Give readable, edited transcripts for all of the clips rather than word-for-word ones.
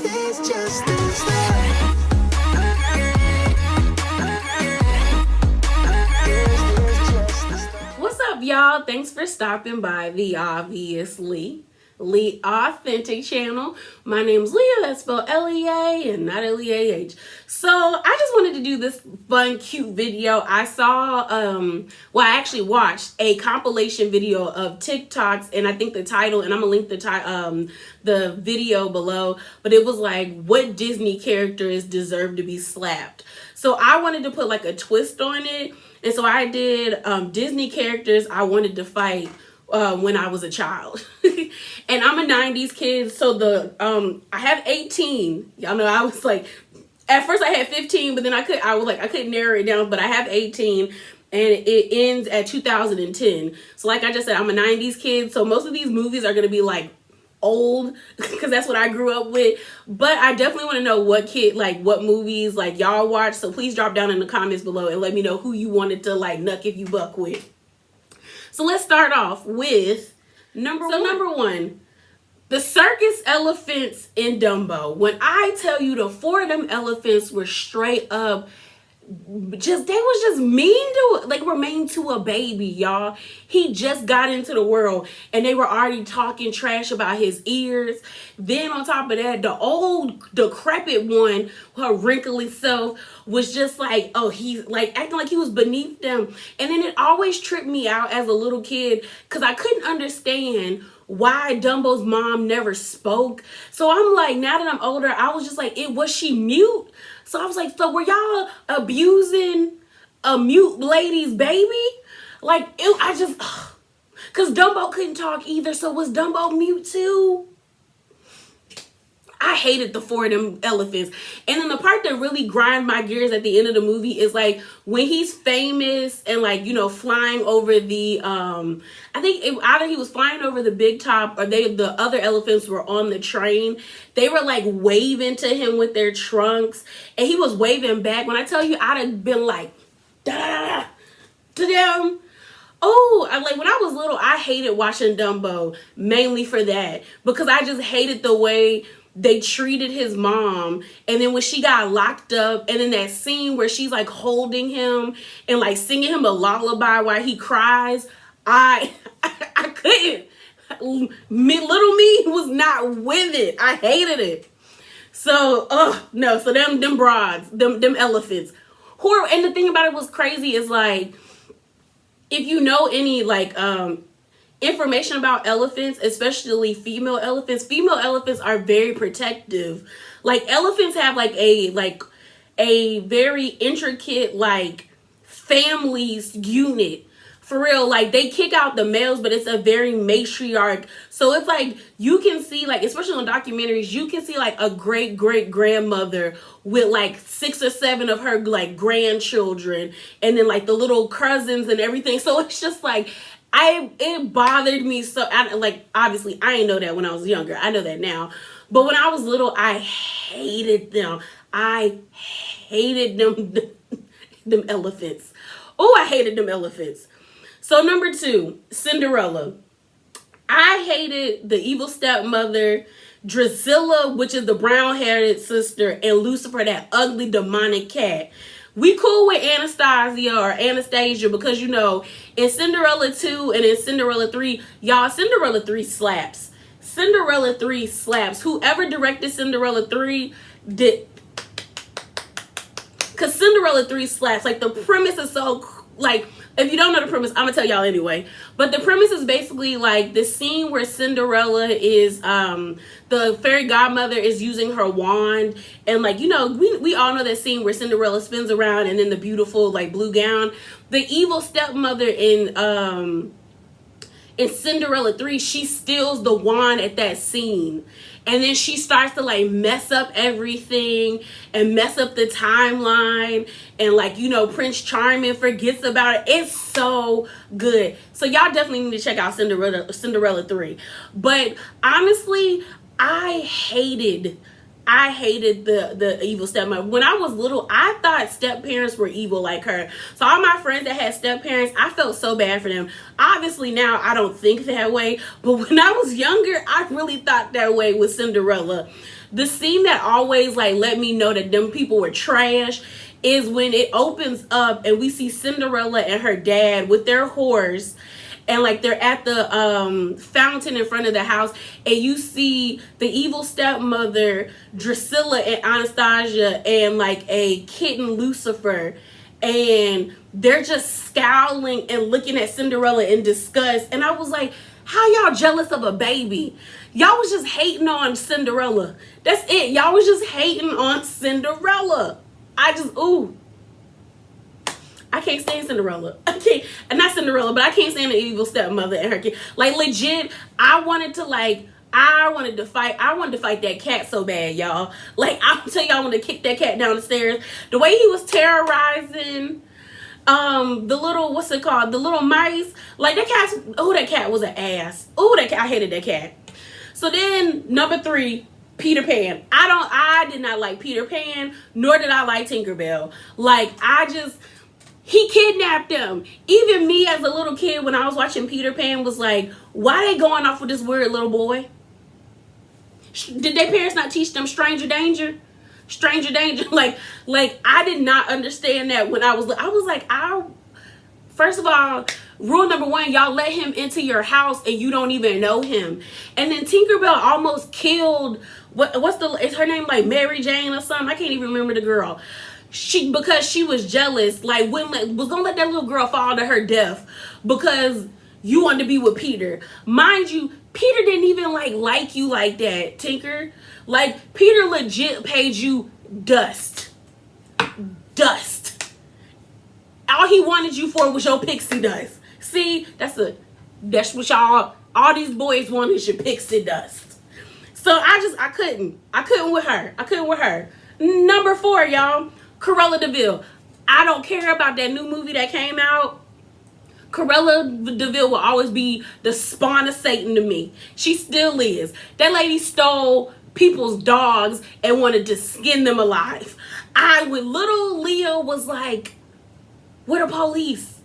What's up, y'all? Thanks for stopping by the obviously Lee Authentic channel. My name's Leah, that's spelled L-E-A and not L-E-A-H. So I just wanted to do this fun, cute video. I saw, I actually watched a compilation video of TikToks, and I think the title, and I'm gonna link the video below, but it was like, what Disney characters deserve to be slapped? So I wanted to put like a twist on it, and so I did Disney characters I wanted to fight when I was a child. And I'm a 90s kid, so I have 18. Y'all know I was like, at first I had 15, but then I couldn't narrow it down, but I have 18 and it ends at 2010. So like I just said, I'm a 90s kid, so most of these movies are gonna be like old because that's what I grew up with. But I definitely want to know what movies like y'all watch. So please drop down in the comments below and let me know who you wanted to like nuck if you buck with. So let's start off with number one, the circus elephants in Dumbo. When I tell you the four of them elephants were straight up they was just mean to a baby, y'all. He just got into the world and they were already talking trash about his ears. Then on top of that, the old decrepit one, her wrinkly self, was just like, oh, he's like acting like he was beneath them. And then it always tripped me out as a little kid because I couldn't understand why Dumbo's mom never spoke. So I'm like, now that I'm older, I was just like, was she mute? So I was like, so were y'all abusing a mute lady's baby? Like, because Dumbo couldn't talk either, so was Dumbo mute too? I hated the four of them elephants. And then the part that really grind my gears at the end of the movie is like when he's famous and like, you know, flying over the, I think either he was flying over the big top or the other elephants were on the train. They were like waving to him with their trunks and he was waving back. When I tell you, I'd have been like, da to them. Oh, when I was little, I hated watching Dumbo mainly for that because I just hated the way they treated his mom. And then when she got locked up and then that scene where she's like holding him and like singing him a lullaby while he cries, I couldn't. Little me was not with it. I hated it. So, no. So them broads, them elephants. And the thing about it was crazy is like, if you know any like, information about elephants, especially female elephants are very protective. Like elephants have like a very intricate like families unit. For real, like they kick out the males, but it's a very matriarch. So it's like you can see like, especially on documentaries, you can see like a great grandmother with like 6 or 7 of her like grandchildren and then like the little cousins and everything. So it's just like it bothered me so. Obviously I didn't know that when I was younger. I know that now, but when I was little, I hated them. I hated them elephants. Oh, I hated them elephants. So number 2, Cinderella. I hated the evil stepmother, Drusilla, which is the brown-haired sister, and Lucifer, that ugly demonic cat. We cool with Anastasia because, you know, in Cinderella 2 and in Cinderella 3, y'all, Cinderella 3 slaps. Cinderella 3 slaps. Whoever directed Cinderella 3 did. Because Cinderella 3 slaps. Like, the premise is so, like, if you don't know the premise, I'm going to tell y'all anyway. But the premise is basically, like, the scene where Cinderella is, the fairy godmother is using her wand. And, like, you know, we all know that scene where Cinderella spins around and then the beautiful, like, blue gown. The evil stepmother in Cinderella 3, she steals the wand at that scene. And then she starts to like mess up everything and mess up the timeline. And like, you know, Prince Charming forgets about it. It's so good. So y'all definitely need to check out Cinderella 3. But honestly, I hated I hated the evil stepmother. When I was little, I thought step parents were evil like her. So all my friends that had step parents, I felt so bad for them. Obviously now I don't think that way, but when I was younger, I really thought that way with Cinderella. The scene that always like let me know that them people were trash is when it opens up and we see Cinderella and her dad with their horse, and like they're at the fountain in front of the house, and you see the evil stepmother Drusilla and Anastasia and like a kitten Lucifer, and they're just scowling and looking at Cinderella in disgust. And I was like, how y'all jealous of a baby? Y'all was just hating on Cinderella. That's it. Y'all was just hating on Cinderella. I can't stand Cinderella. I can't, not Cinderella, but I can't stand the evil stepmother and her kid. Like legit, I wanted to fight that cat so bad, y'all. Like I'll tell y'all, I wanted to kick that cat down the stairs. The way he was terrorizing the little, what's it called? The little mice. Like that cat was an ass. I hated that cat. So then number 3, Peter Pan. I did not like Peter Pan, nor did I like Tinkerbell. Like he kidnapped them. Even me as a little kid when I was watching Peter Pan was like, why they going off with this weird little boy? Did their parents not teach them stranger danger? Stranger danger. Like I did not understand that when I was like, first of all, rule number 1, y'all let him into your house and you don't even know him. And then Tinkerbell almost killed, is her name like Mary Jane or something? I can't even remember the girl. Because she was jealous, like was gonna let that little girl fall to her death because you wanted to be with Peter. Mind you, Peter didn't even like you like that, Tinker. Like Peter legit paid you dust. All he wanted you for was your pixie dust. See, that's what all these boys want is your pixie dust. So I couldn't with her. Number 4, y'all, Cruella de Vil. I don't care about that new movie that came out. Cruella de Vil will always be the spawn of Satan to me. She still is. That lady stole people's dogs and wanted to skin them alive. When little Leo was like, where the police?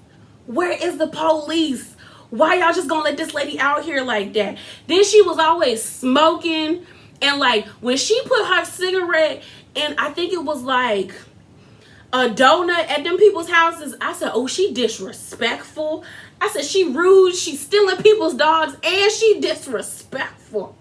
Where is the police? Why y'all just gonna let this lady out here like that? Then she was always smoking, and like when she put her cigarette in, I think it was like a donut at them people's houses, I said, oh, she disrespectful. I said, she rude, she's stealing people's dogs, and she disrespectful.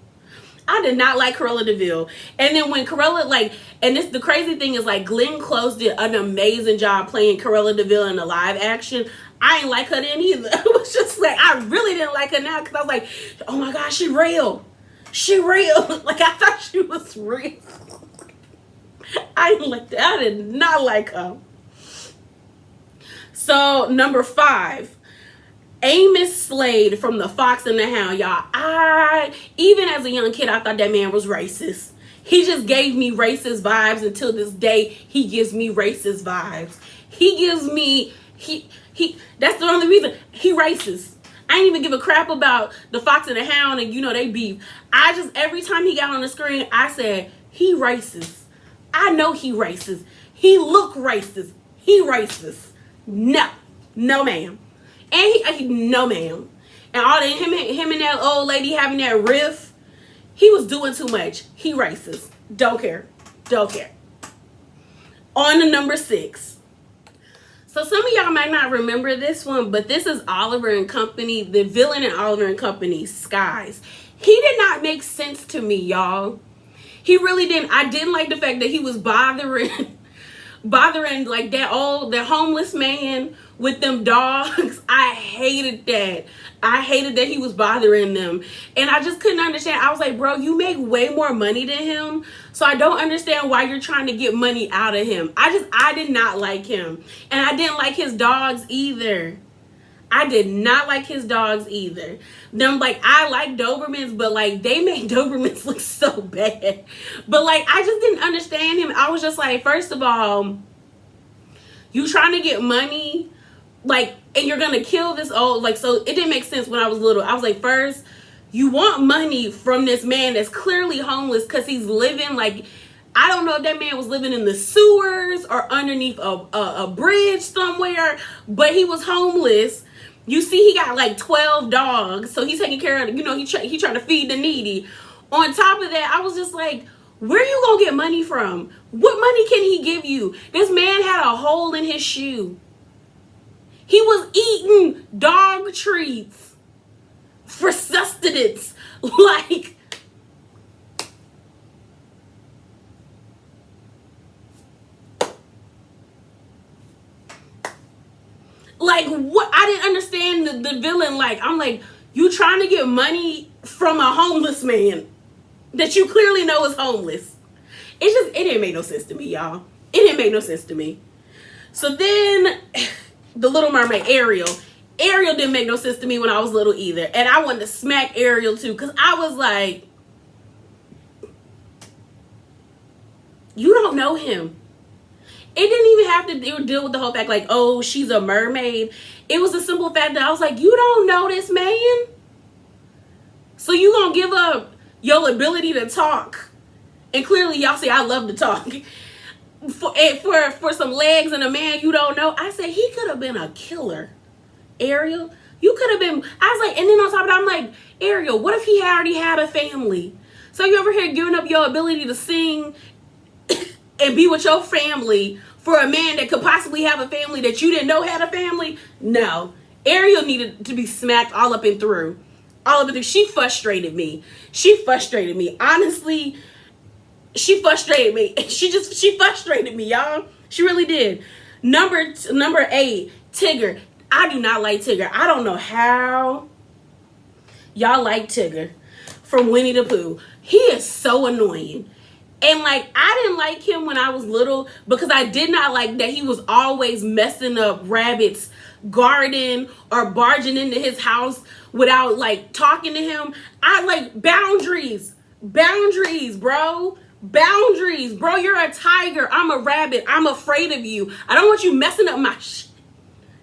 I did not like Cruella de Vil. And then when Cruella, the crazy thing is, Glenn Close did an amazing job playing Cruella de Vil in the live action. I ain't like her then either. It was just I really didn't like her now because I was like, oh my gosh, she real. She real. I thought she was real. I did not like her. So, number 5. Amos Slade from The Fox and the Hound, y'all. Even as a young kid, I thought that man was racist. He just gave me racist vibes. Until this day, he gives me racist vibes. That's the only reason. He racist. I ain't even give a crap about The Fox and the Hound and they beef. Every time he got on the screen, I said, he racist. I know he racist. He look racist. He racist. No ma'am. And no ma'am. And all that him and that old lady having that riff, he was doing too much. He racist. Don't care. On to number 6. So some of y'all might not remember this one, but this is Oliver and Company, the villain in Oliver and Company, Skies. He did not make sense to me, y'all. He really didn't. I didn't like the fact that he was bothering that homeless man with them dogs. I hated that. I hated that he was bothering them. And I just couldn't understand. I was like, bro, you make way more money than him. So I don't understand why you're trying to get money out of him. I did not like him. And I didn't like his dogs either. I did not like his dogs either. I like Dobermans, but they made Dobermans look so bad. But I just didn't understand him. I was just like, first of all, you trying to get money, and you're gonna kill this old, so it didn't make sense when I was little. I was like, first, you want money from this man that's clearly homeless because he's living I don't know if that man was living in the sewers or underneath a bridge somewhere, but he was homeless. You see, he got like 12 dogs, so he's taking care of, he trying to feed the needy. On top of that, I was just like, where you gonna get money from? What money can he give you? This man had a hole in his shoe. He was eating dog treats for sustenance. Like what? I didn't understand the villain. Like, I'm like, you trying to get money from a homeless man that you clearly know is homeless. It didn't make no sense to me, y'all. It didn't make no sense to me. So then the Little Mermaid, Ariel didn't make no sense to me when I was little either. And I wanted to smack Ariel too, because I was like, you don't know him. It didn't even have to deal with the whole fact like, oh, she's a mermaid. It was a simple fact that I was like, you don't know this man? So you gonna give up your ability to talk? And clearly y'all say I love to talk. For some legs and a man you don't know. I said he could have been a killer. Ariel, you could have been. I was like, and then on top of that, I'm like, Ariel, what if he already had a family? So you over here giving up your ability to sing and be with your family for a man that could possibly have a family that you didn't know had a family? No. Ariel needed to be smacked all up and through. All of it. She frustrated me. Honestly, she frustrated me. She frustrated me, y'all. She really did. Number 8, Tigger. I do not like Tigger. I don't know how y'all like Tigger from Winnie the Pooh. He is so annoying. And like, I didn't like him when I was little because I did not like that he was always messing up Rabbit's garden or barging into his house without like talking to him. I like boundaries, bro. Boundaries, bro. You're a tiger. I'm a rabbit. I'm afraid of you. I don't want you messing up my shit.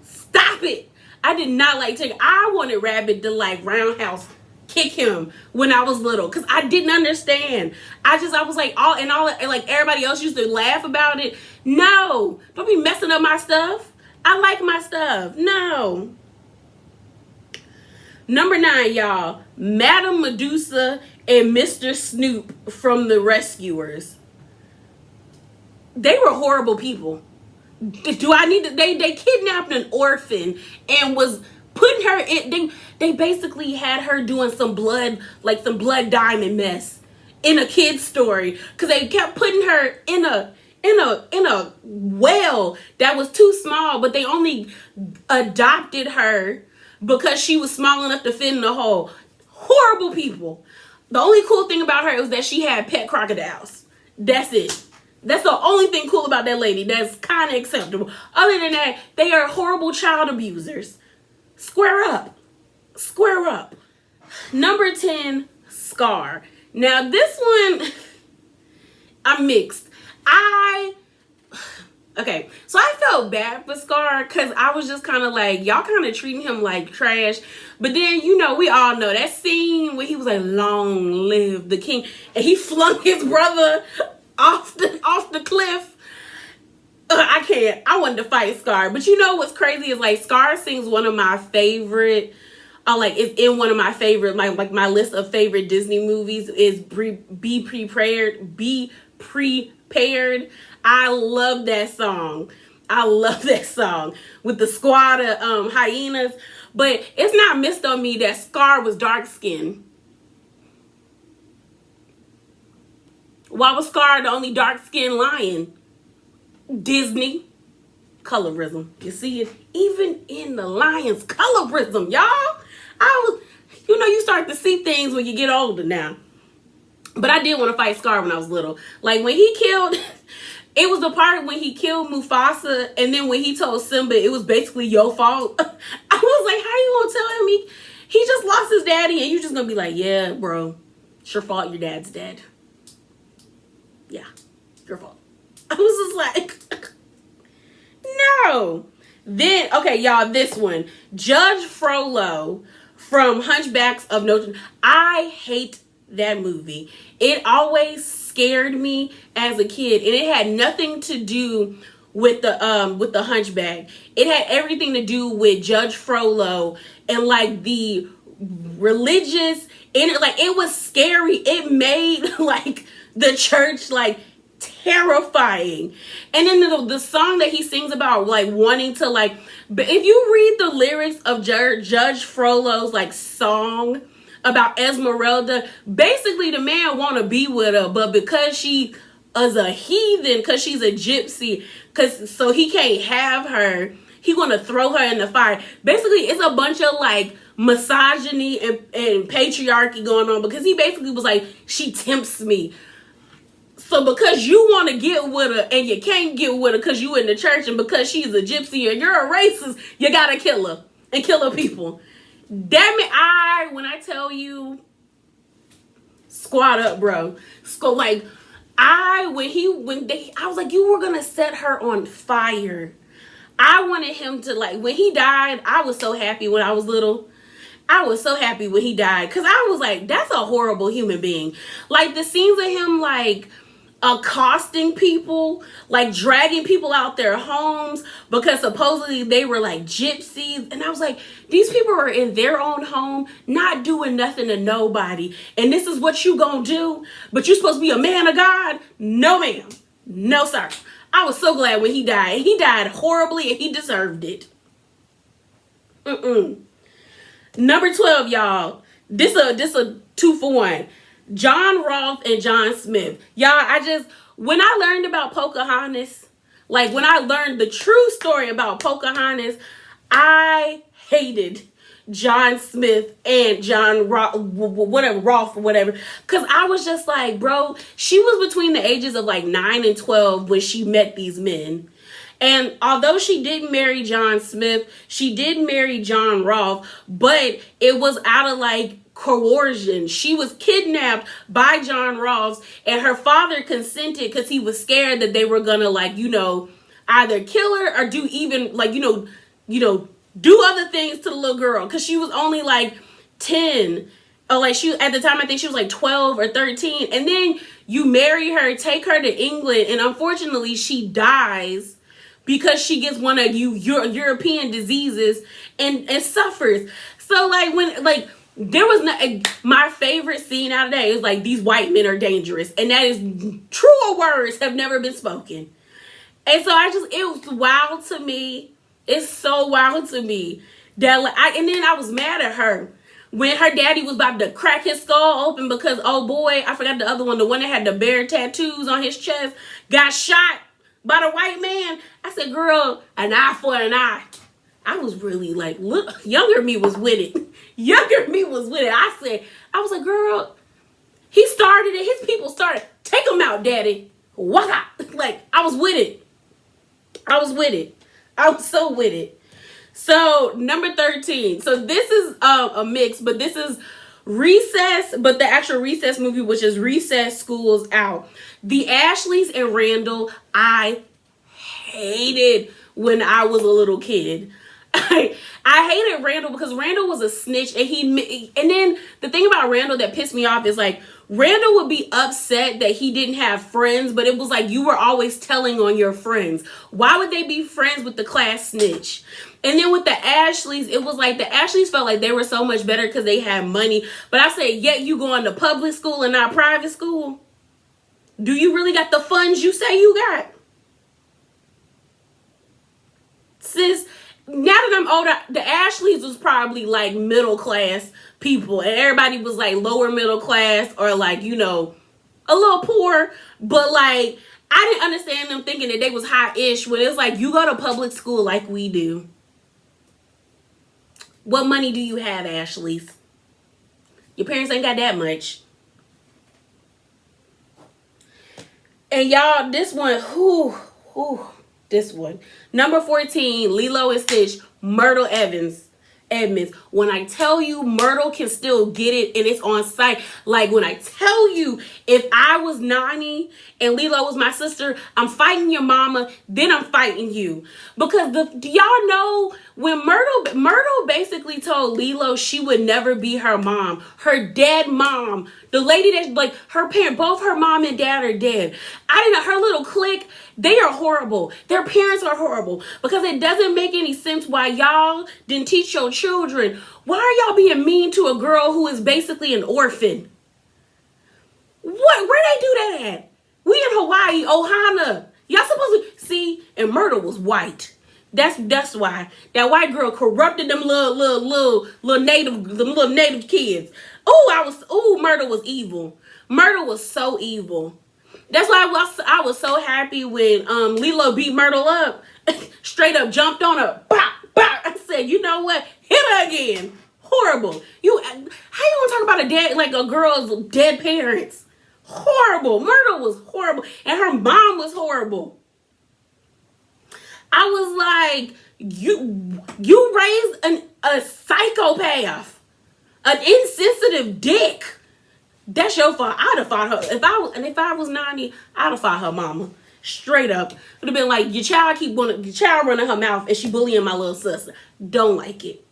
Stop it. I did not like Tigger. I wanted Rabbit to like roundhouse kick him when I was little because I didn't understand. I was like, like everybody else used to laugh about it. No, don't be messing up my stuff. I like my stuff. No. Number 9, y'all. Madame Medusa and Mr. Snoop from The Rescuers. They were horrible people. Do I need to? They kidnapped an orphan and was putting her in. They basically had her doing some blood diamond mess in a kid's story because they kept putting her in a well that was too small, but they only adopted her because she was small enough to fit in the hole. Horrible people. The only cool thing about her was that she had pet crocodiles. That's it. That's the only thing cool about that lady. That's kind of acceptable. Other than that, they are horrible child abusers. Square up. Square up. Number 10, Scar. Now this one, I'm mixed. Okay, so I felt bad for Scar because I was just kind of like, y'all kind of treating him like trash. But then, we all know that scene where he was like, long live the king. And he flung his brother off the cliff. I can't. I wanted to fight Scar. But you know what's crazy is like Scar sings one of my favorite, it's in one of my favorite, like my list of favorite Disney movies is Be Prepared. Be Prepared. I love that song. With the squad of hyenas. But it's not missed on me that Scar was dark skinned. Why was Scar the only dark skinned lion? Disney. Colorism. You see it even in the lion's colorism, y'all. You start to see things when you get older now. But I did want to fight Scar when I was little. Like when he killed, it was the part when he killed Mufasa, and then when he told Simba it was basically your fault. I was like, how you gonna tell him he just lost his daddy, and you just gonna be like, yeah, bro, it's your fault. Your dad's dead. Yeah, your fault. I was just like, no. Then, okay, y'all, this one. Judge Frollo from Hunchbacks of Notre Dame. I hate that movie. It always scared me as a kid, and it had nothing to do with the Hunchback. It had everything to do with Judge Frollo and like the religious, and it was scary. It made like the church like terrifying. And then the song that he sings about like wanting to like, but if you read the lyrics of Judge Frollo's like song about Esmeralda, basically the man want to be with her, but because she is a heathen, because she's a gypsy, so he can't have her, he want to throw her in the fire. Basically, it's a bunch of like misogyny and patriarchy going on, because he basically was like, she tempts me. So because you want to get with her and you can't get with her because you in the church, and because she's a gypsy and you're a racist, you gotta kill her and kill her people. Damn it, when I tell you, squat up, bro. Like, I was like, you were gonna set her on fire. I wanted him to, like, when he died, I was so happy when I was little. I was so happy when he died, because I was like, that's a horrible human being. Like, the scenes of him, like, accosting people, like dragging people out their homes because supposedly they were like gypsies. And I was like, these people are in their own home, not doing nothing to nobody. And this is what you gonna do? But you're supposed to be a man of God? No, ma'am. No, sir. I was so glad when he died. He died horribly and he deserved it. Number 12, y'all. This a 2-for-1. John Rolfe and John Smith. Y'all, when I learned about Pocahontas, like when I learned the true story about Pocahontas, I hated John Smith and John Rolfe, whatever. Because I was just like, bro, she was between the ages of like 9 and 12 when she met these men. And although she didn't marry John Smith, she did marry John Rolfe, but it was out of like coercion. She was kidnapped by John Rolfe, and her father consented because he was scared that they were gonna like, either kill her or do even like, do other things to the little girl, because she was only like 10. Or like she, at the time, I think she was like 12 or 13. And then you marry her, take her to England, and unfortunately she dies because she gets one of your European diseases and suffers. So like when like there was not my favorite scene out of that is like, these white men are dangerous, and that is truer words have never been spoken. And so it was wild to me. It's so wild to me that like and then I was mad at her when her daddy was about to crack his skull open because, oh boy, I forgot the other one, the one that had the bear tattoos on his chest, got shot by the white man. I said, girl, an eye for an eye. I was really like, look, younger me was with it. Younger me was with it. I was like, girl, he started it. His people started. Take him out, daddy. Waka. Like, I was with it. I was so with it. So, number 13. So, this is a mix, but this is Recess, but the actual Recess movie, which is Recess School's Out. The Ashleys and Randall, I hated when I was a little kid. I hated Randall because Randall was a snitch, and then the thing about Randall that pissed me off is like, Randall would be upset that he didn't have friends, but it was like you were always telling on your friends. Why would they be friends with the class snitch? And then with the Ashleys, it was like the Ashleys felt like they were so much better because they had money. But I said, yet you going to public school and not private school? Do you really got the funds you say you got? Sis, now that I'm older, the Ashleys was probably like middle class people, and everybody was like lower middle class or like, a little poor. But like, I didn't understand them thinking that they was high-ish when it's like, you go to public school like we do. What money do you have, Ashleys? Your parents ain't got that much. And y'all, this one, this one. Number 14, Lilo and Stitch, Myrtle Evans. Edmonds. When I tell you Myrtle can still get it and it's on site. Like when I tell you, if I was Nani and Lilo was my sister, I'm fighting your mama, then I'm fighting you. Because do y'all know when Myrtle basically told Lilo she would never be her mom, her dead mom, the lady that like her parent, both her mom and dad are dead. I didn't know her little clique. They are horrible. Their parents are horrible because it doesn't make any sense why y'all didn't teach your children. Why are y'all being mean to a girl who is basically an orphan? Where they do that at? We in Hawaii, Ohana. Y'all supposed to see, and Myrtle was white. That's why that white girl corrupted them little native kids. Myrtle was evil. Myrtle was so evil. That's why I was so happy when Lilo beat Myrtle up. Straight up jumped on her. Bah, bah. I said, you know what? Hit her again. Horrible. How you gonna talk about a girl's dead parents? Horrible. Myrtle was horrible. And her mom was horrible. I was like, you raised a psychopath. An insensitive dick. That's your fault. I'd have fought her. If I was 90, I'd have fought her mama. Straight up. It would have been like, your child running her mouth and she bullying my little sister. Don't like it.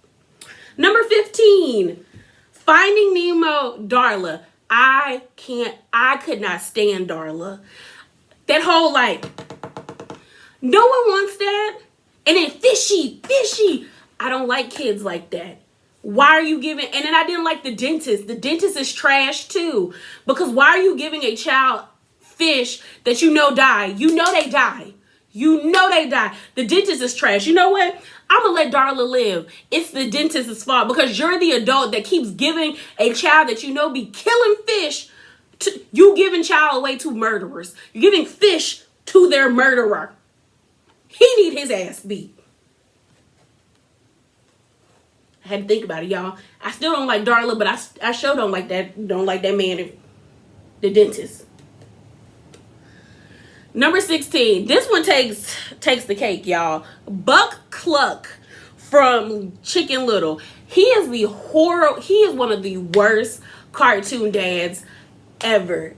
Number 15. Finding Nemo, Darla. I could not stand Darla. That whole no one wants that. And then fishy. I don't like kids like that. Why are you giving, and then I didn't like the dentist. The dentist is trash too. Because why are you giving a child fish that you know die? You know they die. The dentist is trash. You know what? I'm going to let Darla live. It's the dentist's fault because you're the adult that keeps giving a child that you know be killing fish. You giving child away to murderers. You're giving fish to their murderer. He need his ass beat. I had to think about it, y'all. I still don't like Darla, but I sure don't like that man, the dentist. Number 16. This one takes the cake, y'all. Buck Cluck from Chicken Little. He is one of the worst cartoon dads ever.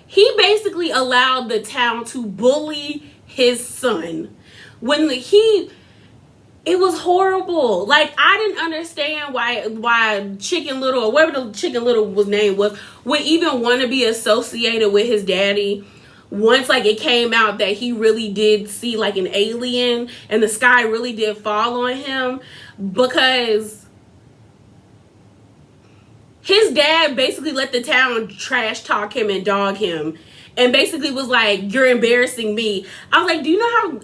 He basically allowed the town to bully his son. It was horrible. Like, I didn't understand why Chicken Little, or whatever the Chicken Little name was, would even want to be associated with his daddy. Once, it came out that he really did see, an alien, and the sky really did fall on him, because his dad basically let the town trash talk him and dog him, and basically was like, you're embarrassing me. I was like, do you know how...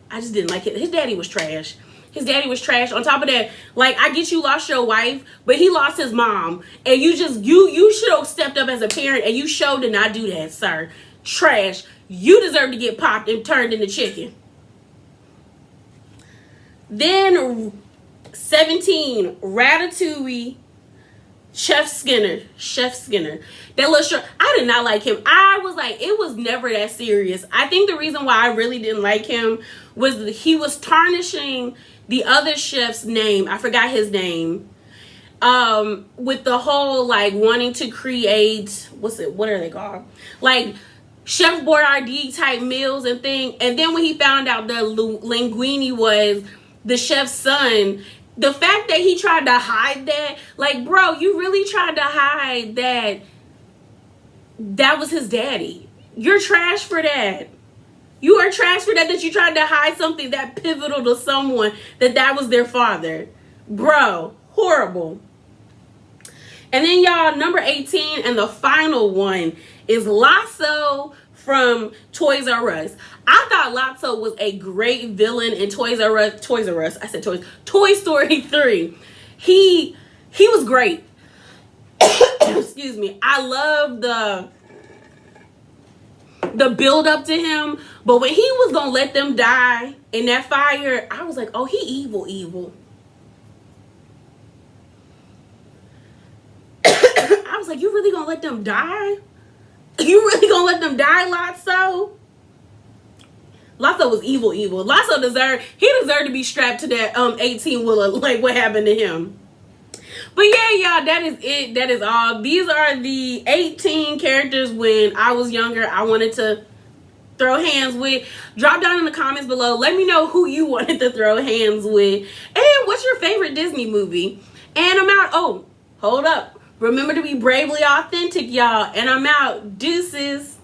I just didn't like it. His daddy was trash. On top of that, I get you lost your wife, but he lost his mom. And you should have stepped up as a parent, and you sure did not do that, sir. Trash. You deserve to get popped and turned into chicken. Then 17, Ratatouille, Chef Skinner. That little short, I did not like him. I was like, it was never that serious. I think the reason why I really didn't like him was that he was tarnishing the other chef's name. I forgot his name. With the whole wanting to create, what are they called? Chef Boyardee type meals and thing. And then when he found out that Linguini was the chef's son, the fact that he tried to hide that, bro, you really tried to hide that was his daddy. You're trash for that. You are trash for that you tried to hide something that pivotal to someone that was their father. Bro, horrible. And then, y'all, number 18 and the final one is Lotso from Toys R Us. I thought Lotso was a great villain in Toy Story 3. He was great. Excuse me. I love the build up to him, but when he was gonna let them die in that fire, I was like, oh, he evil. I was like, you really gonna let them die? You really gonna let them die, Lotso? Lotso was evil. Lotso deserved to be strapped to that 18-wheeler, like what happened to him. But yeah, y'all, that is it. That is all. These are the 18 characters when I was younger I wanted to throw hands with. Drop down in the comments below. Let me know who you wanted to throw hands with. And what's your favorite Disney movie? And I'm out. Oh, hold up. Remember to be bravely authentic, y'all. And I'm out. Deuces.